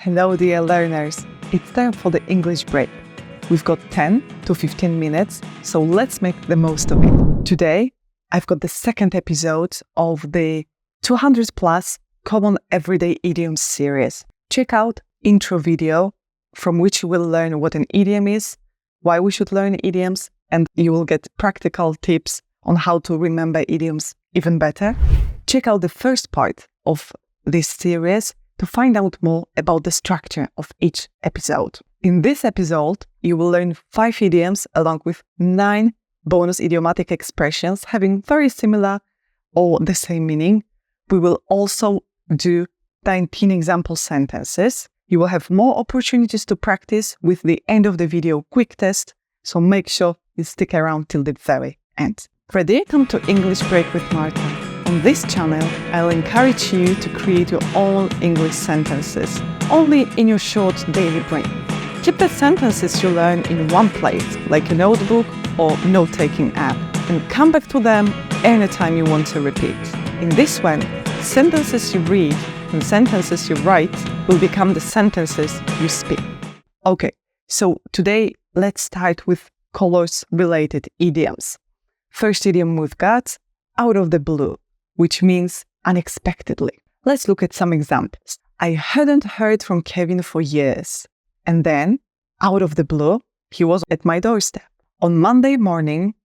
Hello, dear learners. It's time for the English break. We've got 10 to 15 minutes, so let's make the most of it. Today, I've got the second episode of the 200 plus Common Everyday Idioms series. Check out intro video from which you will learn what an idiom is, why we should learn idioms, and you will get practical tips on how to remember idioms even better. Check out the first part of this series to find out more about the structure of each episode. In this episode, you will learn 5 idioms along with 9 bonus idiomatic expressions having very similar or the same meaning. We will also do 19 example sentences. You will have more opportunities to practice with the end of the video quick test, so make sure you stick around till the very end. Ready? Welcome to English Break with Marta. On this channel, I'll encourage you to create your own English sentences, only in your short daily break. Keep the sentences you learn in one place, like a notebook or note-taking app, and come back to them anytime you want to repeat. In this one, sentences you read and sentences you write will become the sentences you speak. Okay, so today let's start with colors-related idioms. First idiom we've got, out of the blue, which means unexpectedly. Let's look at some examples. I hadn't heard from Kevin for years. And then, out of the blue, he was at my doorstep. On Monday morning,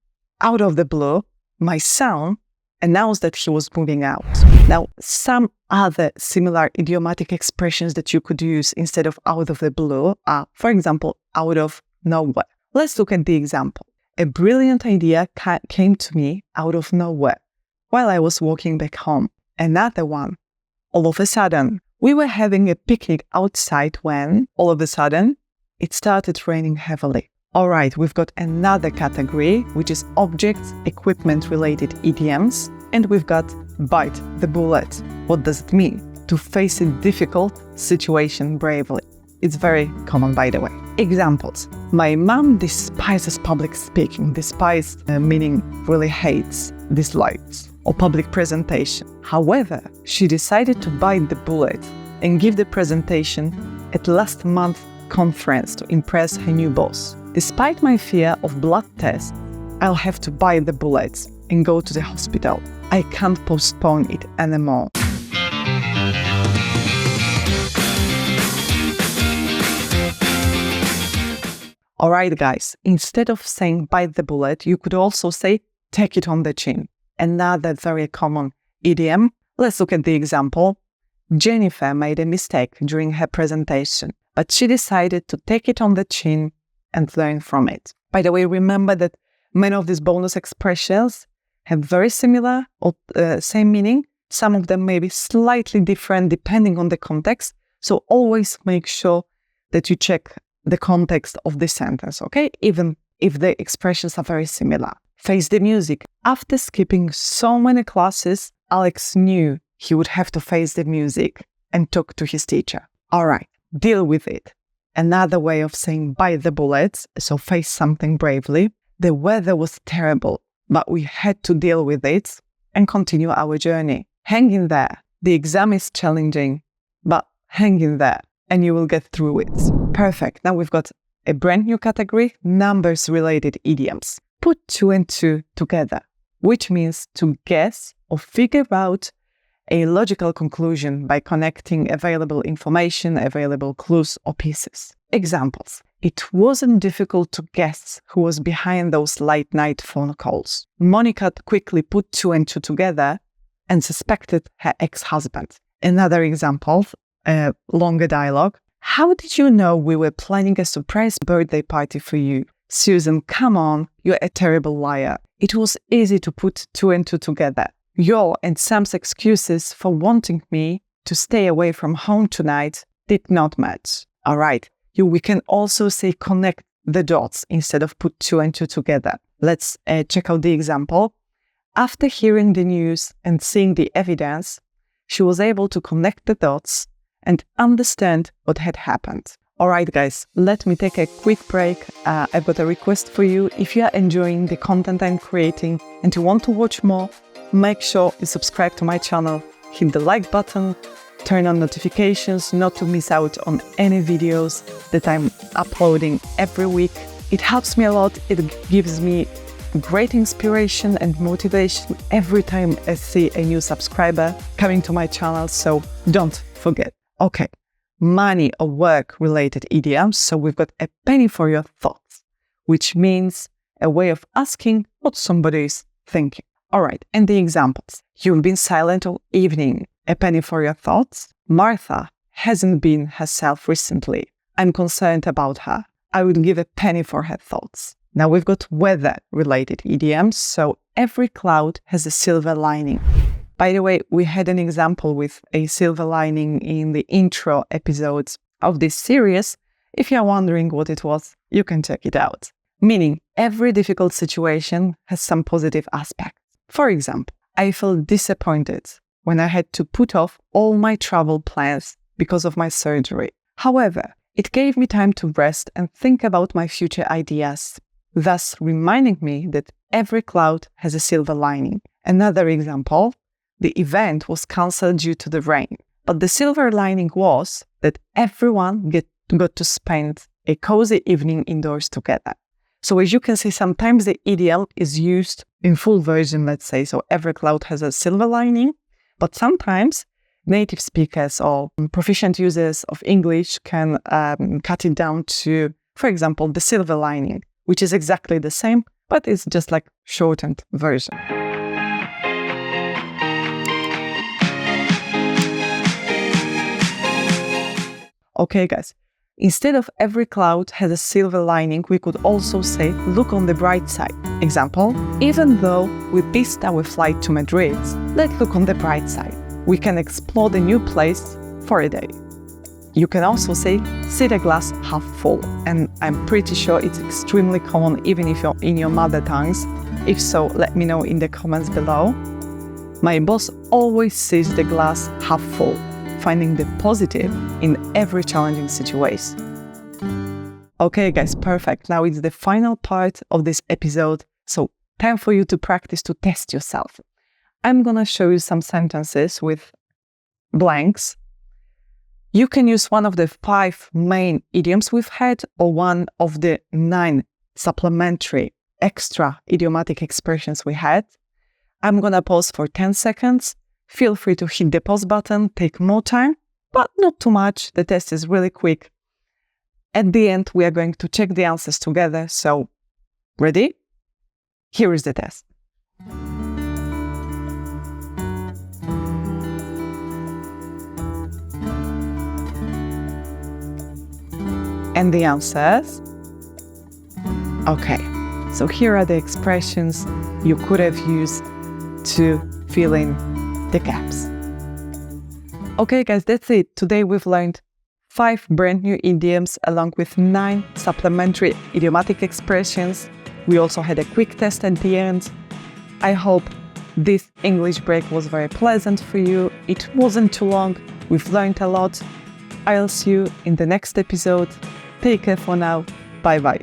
out of the blue, my son announced that he was moving out. Now, some other similar idiomatic expressions that you could use instead of out of the blue are, for example, out of nowhere. Let's look at the example. A brilliant idea came to me out of nowhere while I was walking back home. Another one. All of a sudden, we were having a picnic outside when, all of a sudden, it started raining heavily. All right, we've got another category, which is objects, equipment-related idioms, and we've got bite the bullet. What does it mean? To face a difficult situation bravely. It's very common, by the way. Examples. My mom despises public speaking. Despise meaning really hates, dislikes, or public presentation. However, she decided to bite the bullet and give the presentation at last month's conference to impress her new boss. Despite my fear of blood tests, I'll have to bite the bullets and go to the hospital. I can't postpone it anymore. Alright guys, instead of saying bite the bullet, you could also say take it on the chin. Another very common idiom. Let's look at the example. Jennifer made a mistake during her presentation, but she decided to take it on the chin and learn from it. By the way, remember that many of these bonus expressions have very similar or same meaning. Some of them may be slightly different depending on the context. So always make sure that you check the context of the sentence, okay? Even if the expressions are very similar. Face the music. After skipping so many classes, Alex knew he would have to face the music and talk to his teacher. All right, deal with it. Another way of saying bite the bullets, so face something bravely. The weather was terrible, but we had to deal with it and continue our journey. Hang in there. The exam is challenging, but hang in there and you will get through it. Perfect. Now we've got a brand new category, numbers-related idioms. Put 2 and 2 together, which means to guess or figure out a logical conclusion by connecting available information, available clues or pieces. Examples. It wasn't difficult to guess who was behind those late night phone calls. Monica quickly put 2 and 2 together and suspected her ex-husband. Another example, a longer dialogue. How did you know we were planning a surprise birthday party for you? Susan, come on, you're a terrible liar. It was easy to put 2 and 2 together. Your and Sam's excuses for wanting me to stay away from home tonight did not match. All right, we can also say connect the dots instead of put 2 and 2 together. Let's check out the example. After hearing the news and seeing the evidence, she was able to connect the dots and understand what had happened. All right, guys, let me take a quick break. I've got a request for you. If you are enjoying the content I'm creating and you want to watch more, make sure you subscribe to my channel, hit the like button, turn on notifications not to miss out on any videos that I'm uploading every week. It helps me a lot. It gives me great inspiration and motivation every time I see a new subscriber coming to my channel, so don't forget. Okay, money or work related idioms. So we've got a penny for your thoughts, which means a way of asking what somebody is thinking. All right, and the examples. You've been silent all evening. A penny for your thoughts. Martha hasn't been herself recently. I'm concerned about her. I would give a penny for her thoughts. Now we've got weather-related idioms, so every cloud has a silver lining. By the way, we had an example with a silver lining in the intro episodes of this series. If you're wondering what it was, you can check it out. Meaning, every difficult situation has some positive aspects. For example, I felt disappointed when I had to put off all my travel plans because of my surgery. However, it gave me time to rest and think about my future ideas, thus reminding me that every cloud has a silver lining. Another example, the event was cancelled due to the rain, but the silver lining was that everyone got to spend a cozy evening indoors together. So as you can see, sometimes the idiom is used in full version, let's say, so every cloud has a silver lining, but sometimes native speakers or proficient users of English can cut it down to, for example, the silver lining, which is exactly the same, but it's just like shortened version. Okay, guys, instead of every cloud has a silver lining, we could also say, look on the bright side. Example, even though we missed our flight to Madrid, let's look on the bright side. We can explore the new place for a day. You can also say, see the glass half full. And I'm pretty sure it's extremely common even if you're in your mother tongues. If so, let me know in the comments below. My boss always sees the glass half full, finding the positive in every challenging situation. Okay guys, perfect. Now it's the final part of this episode, so time for you to practice to test yourself. I'm gonna show you some sentences with blanks. You can use one of the 5 main idioms we've had or one of the 9 supplementary extra idiomatic expressions we had. I'm gonna pause for 10 seconds. Feel free to hit the pause button, take more time, but not too much. The test is really quick. At the end, we are going to check the answers together. So, ready? Here is the test. And the answers? Okay, so here are the expressions you could have used to fill in the gaps. Okay guys, that's it. Today we've learned 5 brand new idioms along with 9 supplementary idiomatic expressions. We also had a quick test at the end. I hope this English break was very pleasant for you. It wasn't too long. We've learned a lot. I'll see you in the next episode. Take care for now. Bye bye.